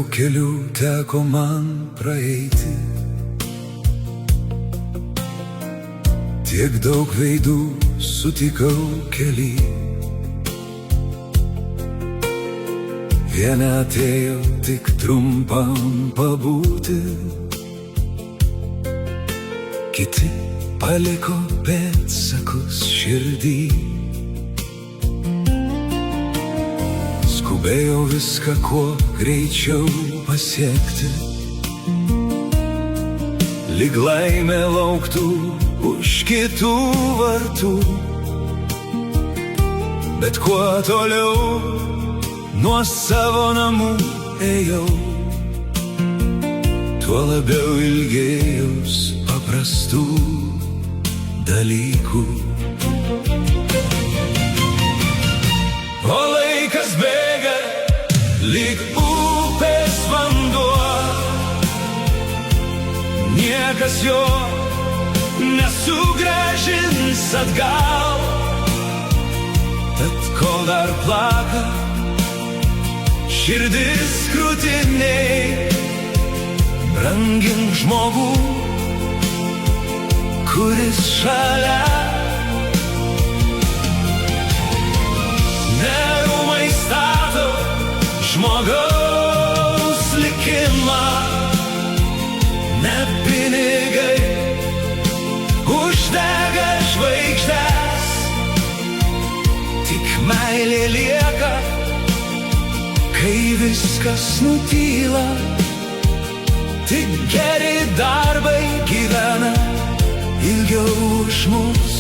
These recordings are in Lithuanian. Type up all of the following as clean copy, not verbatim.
daug kelių teko man praeiti, tiek daug veidų sutikau kely. Vieni atėjo tik trumpam pabūti, kiti paliko pėdsakus širdį. Skubėjau viską kuo greičiau pasiekti, lyg laimė lauktų už kitų vartų. Bet kuo toliau nuo savo namų ėjau, tuo labiau ilgėjaus paprastų dalykų. O laikas bėga lyg upės vanduo, niekas jo nesugrąžins atgal. Tad kol dar plaka širdis krūtinėj, brangink žmogų, kuris šalia. Nerūmai stato žmogaus likimą, ne pinigai uždega žvaigždes, tik meilė lieka, kai viskas nutyla. Tik geri darbai gyvena ilgiau už mus.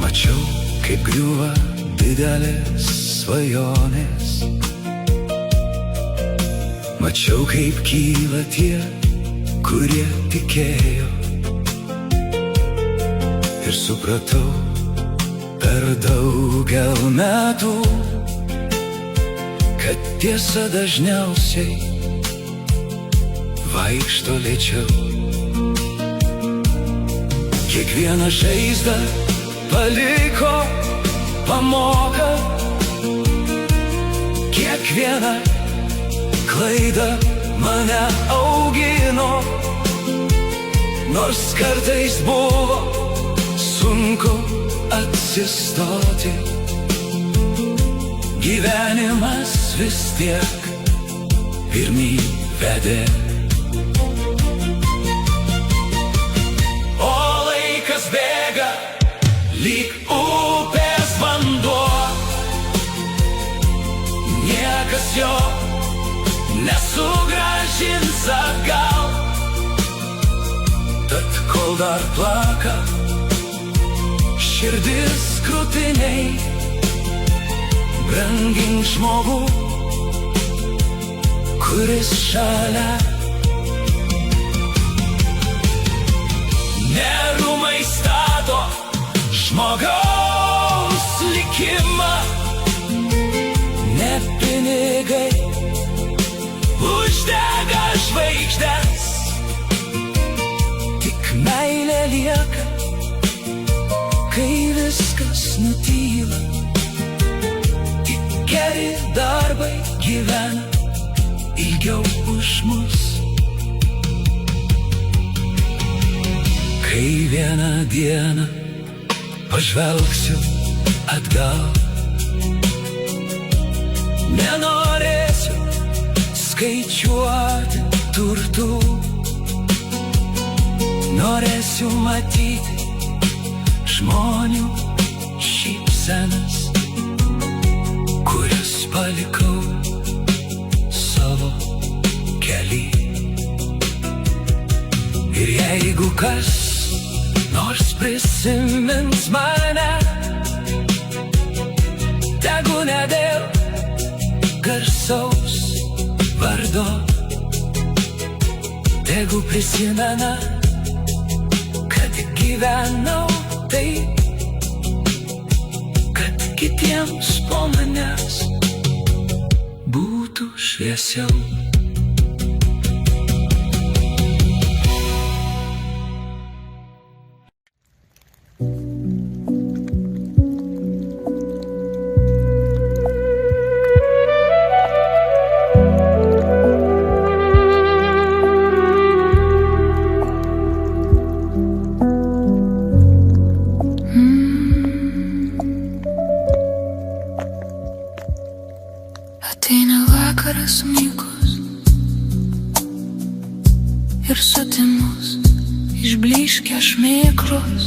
Mačiau, kaip griūva didelės svajonės, mačiau, kaip kyla tie, kurie tikėjo. Ir supratau per daugel metų, kad tiesa dažniausiai vaikšto lėčiau. Kiekviena žaizda paliko pamoką, kiekviena klaida mane augino. Nors kartais buvo sunku atsistoti, gyvenimas vis tiek pirmyn vedė. O laikas bėga lyg upės vanduo, niekas jo nesugrąžins atgal. Tad kol dar plaka širdis krūtinėj, brangink žmogų, kuris šalia. Nerūmai stato žmogaus likimą, ne pinigai uždega žvaigždes, tik meilė lieka, kai viskas nutyla. Geri darbai gyvena ilgiau už mus. Kai vieną dieną pažvelgsiu atgal, nenorėsiu skaičiuoti turtų, norėsiu matyti žmonių šypsenas, kurias palikau savo kely. Ir jeigu kas nors prisimins mane, tegu ne dėl garsaus vardo, tegu prisimena, kad gyvenau taip, kad kitiems po manęs būtų šviesiau. Ateina vakaras nykus ir sutimus išblyškę šmėklos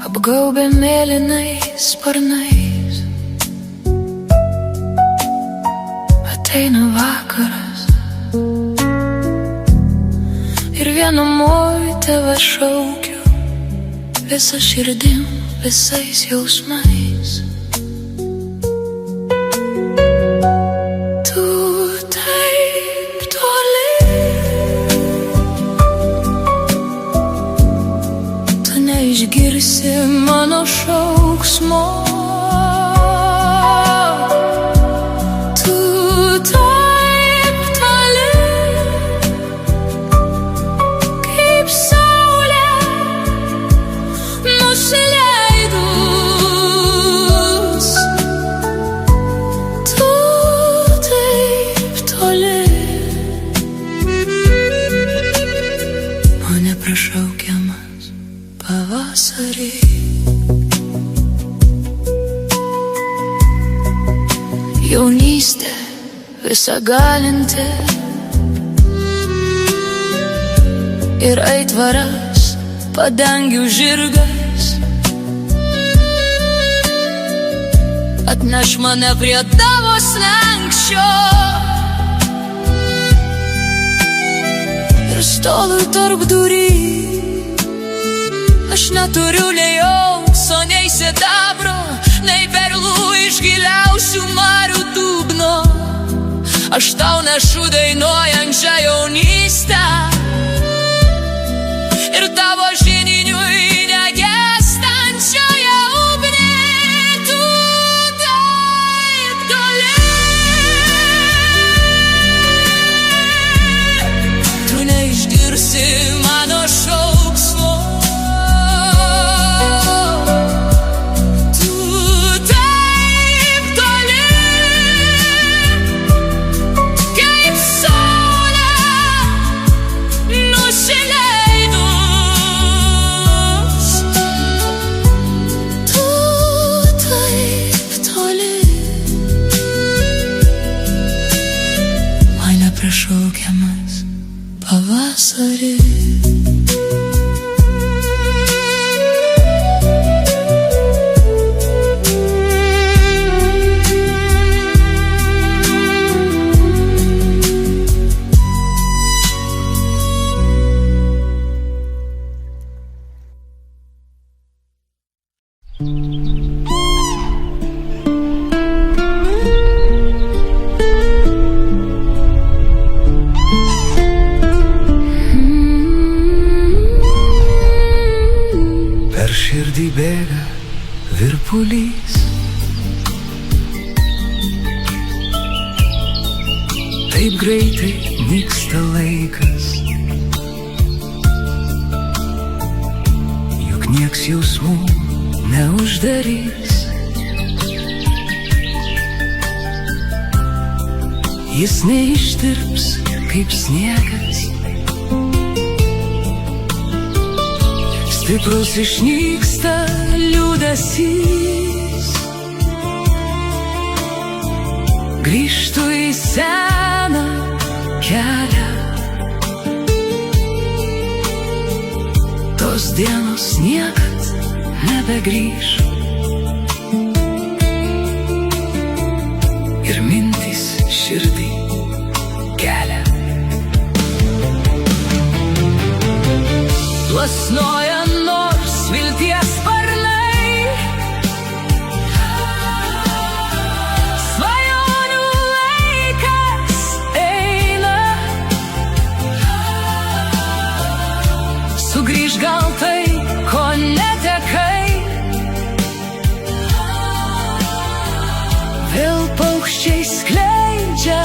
apgaubę mėlynais sparnais. Ateina vakaras ir vienumoj tave šaukiu, visa širdim, visais jausmais. Tu taip toli, tu neišgirsi mano šauksmo. Tu taip toli, kaip saulė nusileidus. Tu taip toli, mane prašaukiamas pavasarį. Jaunystė visa galinti ir aitvaras padangių žirgas. Atneš mane prie tavo slenksčio ir stolui tarp durį. Aš neturiu nei aukso, nei sidabro, nei perlų iš giliausių marių dugno. Aš tau nešu dainuojančią jaunystę ir tavo žininiui negęstančioje ugnį. Tu taip toli, tu neišgirsi mano šauksmo. Tu taip toli, kaip saulė nusileidus. Tu taip toli, mane prašaukiamas pavasarį. Per širdį bėga virpulys, taip greitai nyksta laikas, juk nieks jausmų neuždarys. Jis neištirps kaip sniegas, stiprus išnyksta liūdesys. Grįžtu į seną kelią, tos dienos niekad nebegrįš. Ir mintys širdį kelia. Plasnoja nors vilties sparnai, svajonių laikas eina. Sugrįž gal tai, ko netekai, vėl paukščiai skleidžia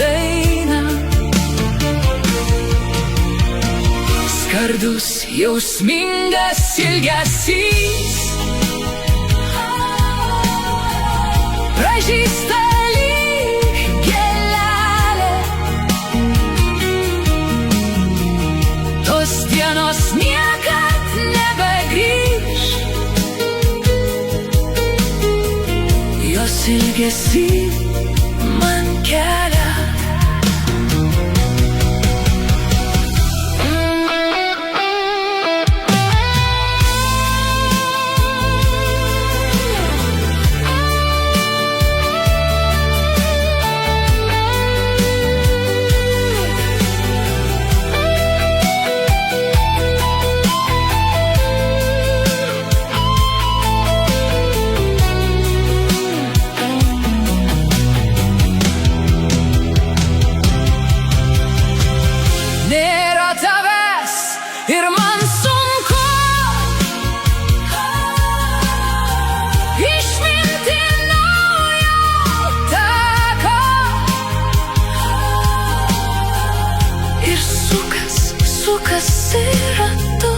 dainą. Skardus jausmingas ilgesys pražysta lyg gėlelė. Tos dienos niekad nebegrįš. ilgesi man kelia. Nėra tavęs ir man sunku išminti naujo tako. Ir sukasi ratu.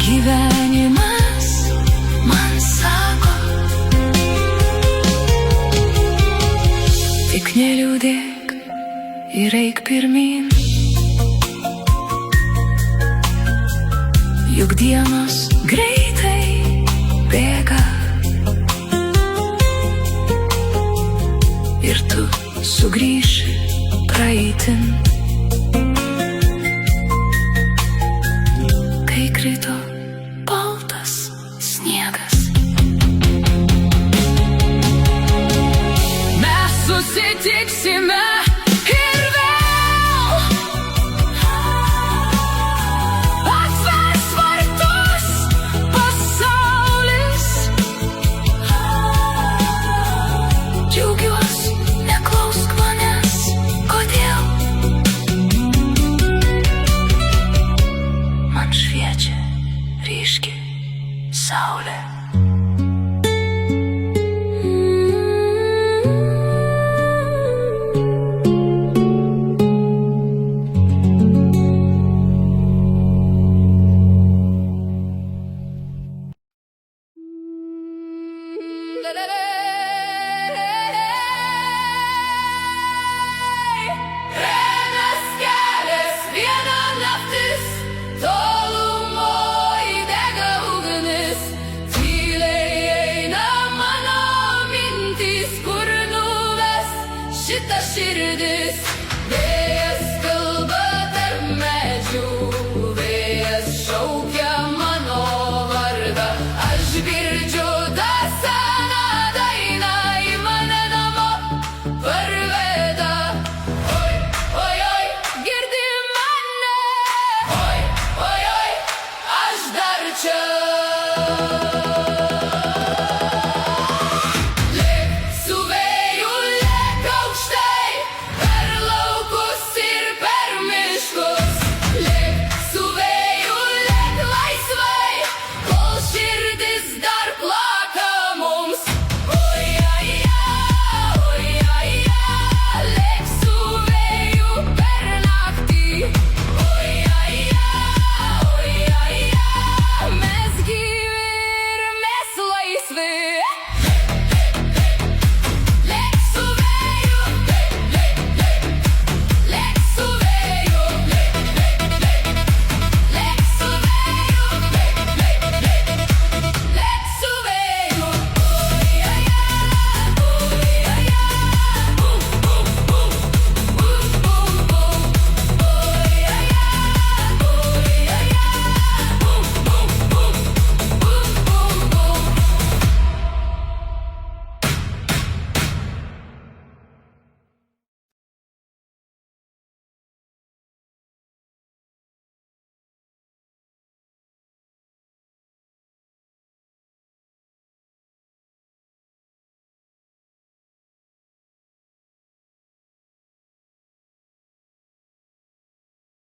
Gyvenimas man sako, tik neliūdėk ir eik pirmin, juk dienos greitai bėga ir tu sugrįši praeitin. Kai krito baltas sniegas, mes susitiksime ir vėl atvers vartus pasaulis. Džiaugiuosi, neklausk manęs, kodėl man šviečia ryški saulė. La la la.